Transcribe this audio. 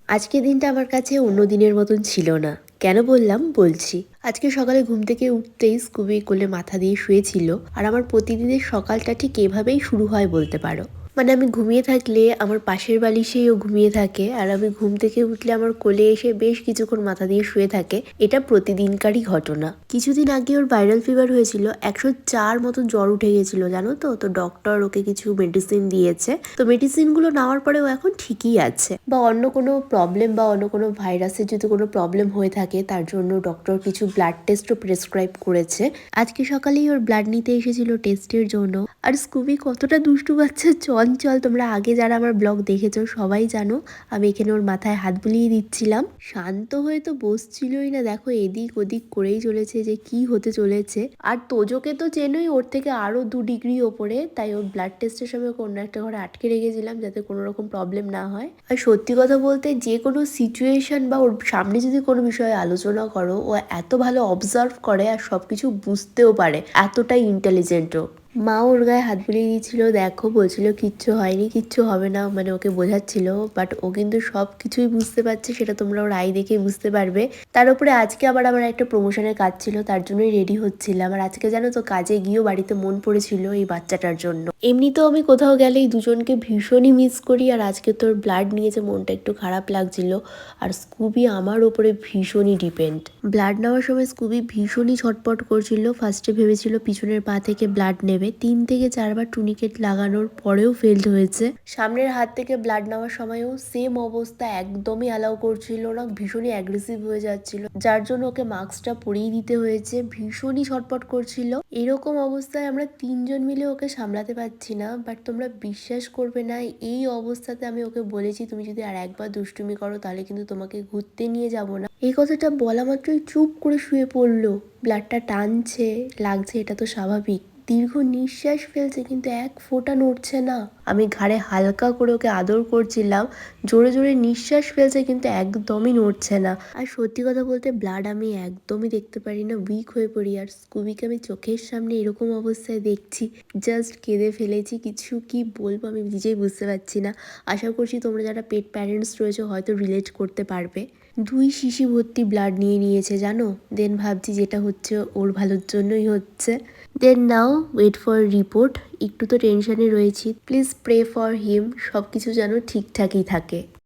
আজকে দিনটা আমার কাছে অন্য দিনের মতন ছিল না। কেন বললাম বলছি। আজকে সকালে ঘুম থেকে উঠতেই স্কুবি কোলে মাথা দিয়ে শুয়েছিল, আর আমার প্রতিদিনের সকালটা ঠিক এভাবেই শুরু হয় বলতে পারো। মানে আমি ঘুমিয়ে থাকলে আমার পাশের বালিশেই ও ঘুমিয়ে থাকে, আর আমি ঘুম থেকে উঠলে আমার কোলে এসে বেশ কিছুক্ষণ মাথা দিয়ে শুয়ে থাকে। এটা প্রতিদিনকারই ঘটনা। কিছুদিন আগে ওর ভাইরাল ফিভার হয়েছিল, 104 মতো জ্বর উঠে গেছিল জানো তো। তো ডক্টর ওকে কিছু মেডিসিন দিয়েছে, তো মেডিসিন গুলো নেওয়ার পরেও এখন ঠিকই আছে। বা অন্য কোনো প্রবলেম বা অন্য কোনো ভাইরাসের যদি কোনো প্রবলেম হয়ে থাকে, তার জন্য ডক্টর কিছু ব্লাড টেস্টও প্রেসক্রাইব করেছে। আজকে সকালেই ওর ব্লাড নিতে এসেছিল টেস্টের জন্য। আর স্কুবি কতটা দুষ্টু বাচ্চা, চঞ্চল। তোমরা আগে যারা আমার ব্লগ দেখেছো সবাই জানো আমি এখানে ওর মাথায় হাত বুলিয়ে দিচ্ছিলাম। শান্ত হয়ে তো বসছিলই না, দেখো এদিক ওদিক করেই চলেছে যে কি হতে চলেছে। আর তোজোকে তো চেনোই, ওর থেকে আরো 2 ডিগ্রি ওপরে, তাই ওর ব্লাড টেস্টের সময় কোনো একটা ঘরে আটকে রেখেছিলাম যাতে কোনো রকম প্রবলেম না হয়। আর সত্যি কথা বলতে যে কোনো সিচুয়েশন বা ওর সামনে যদি কোনো বিষয়ে আলোচনা করো, ও এত ভালো অবজার্ভ করে আর সবকিছু বুঝতেও পারে, এতটাই ইন্টেলিজেন্টও। মা ওর গায়ে হাত বুলিয়ে দিয়েছিল, দেখো বলছিল কিচ্ছু হয়নি, কিচ্ছু হবে না, মানে ওকে বোঝাচ্ছিল। বাট ও কিন্তু সব কিছুই বুঝতে পারছে, সেটা তোমরা ওর আই দেখে বুঝতে পারবে। তার উপরে আজকে আবার আমার একটা প্রমোশনের কাজ ছিল, তার জন্যই রেডি হচ্ছিলাম। আর আজকে জানো তো কাজে গিয়েও বাড়িতে মন পড়েছিল এই বাচ্চাটার জন্য। এমনিতেও আমি কোথাও গেলেই দুজনকে ভীষণই মিস করি, আর আজকে তোর ব্লাড নিয়েছে, মনটা একটু খারাপ লাগছিল। আর স্কুবি আমার ওপরে ভীষণই ডিপেন্ড। ব্লাড নেওয়ার সময় স্কুবি ভীষণই ছটপট করছিল। ফার্স্টে ভেবেছিল পিছনের পা থেকে ব্লাড নেবে, 3 থেকে 4 বার টুনিকেট লাগানোর পরেও ফেলড হয়েছে। সামনের হাত থেকে ব্লাড নেওয়ার সময়ও সেম অবস্থা, একদমই অ্যালাউ করছিল না, ভীষণই অ্যাগ্রেসিভ হয়ে যাচ্ছিল, যার জন্য ওকে মাস্কটা পরিয়ে দিতে হয়েছে। ভীষণই ছটপট করছিল। এরকম অবস্থায় আমরা 3জন মিলে ওকে সামলাতে পারছি না। বাট তোমরা বিশ্বাস করবে না, এই অবস্থাতে আমি ওকে বলেছি তুমি যদি আর একবার দুষ্টুমি করো তাহলে কিন্তু তোমাকে ঘুরতে নিয়ে যাব না। এই কথাটা বলা মাত্রই চুপ করে শুয়ে পড়লো। ব্লাডটা টানছে, লাগছে, এটা তো স্বাভাবিক। দীর্ঘ নিঃশ্বাস ফেলছে কিন্তু এক ফোঁটা নড়ছে না। আমি ঘাড়ে হালকা করে ওকে আদর করছিলাম, জোরে জোরে নিঃশ্বাস ফেলছে কিন্তু একদমই নড়ছে না। আর সত্যি কথা বলতে ব্লাড আমি একদমই দেখতে পারি না, উইক হয়ে পড়ি। আর স্কুবিকে আমি চোখের সামনে এরকম অবস্থায় দেখছি, জাস্ট কেঁদে ফেলেছি। কিছু কি বলবো আমি নিজেই বুঝতে পারছি না। আশা করছি তোমরা যারা পেট প্যারেন্টস রয়েছে হয়তো রিলেট করতে পারবে। 2 শিশি ভর্তি ব্লাড নিয়েছে জানো। দেন ভাবছি যেটা হচ্ছে ওর ভালোর জন্যই হচ্ছে। দেন নাও ওয়েট ফর রিপোর্ট। একটু তো টেনশনে রয়েছি, প্লিজ প্রে ফর হিম, সব কিছু যেন ঠিকঠাকই থাকে।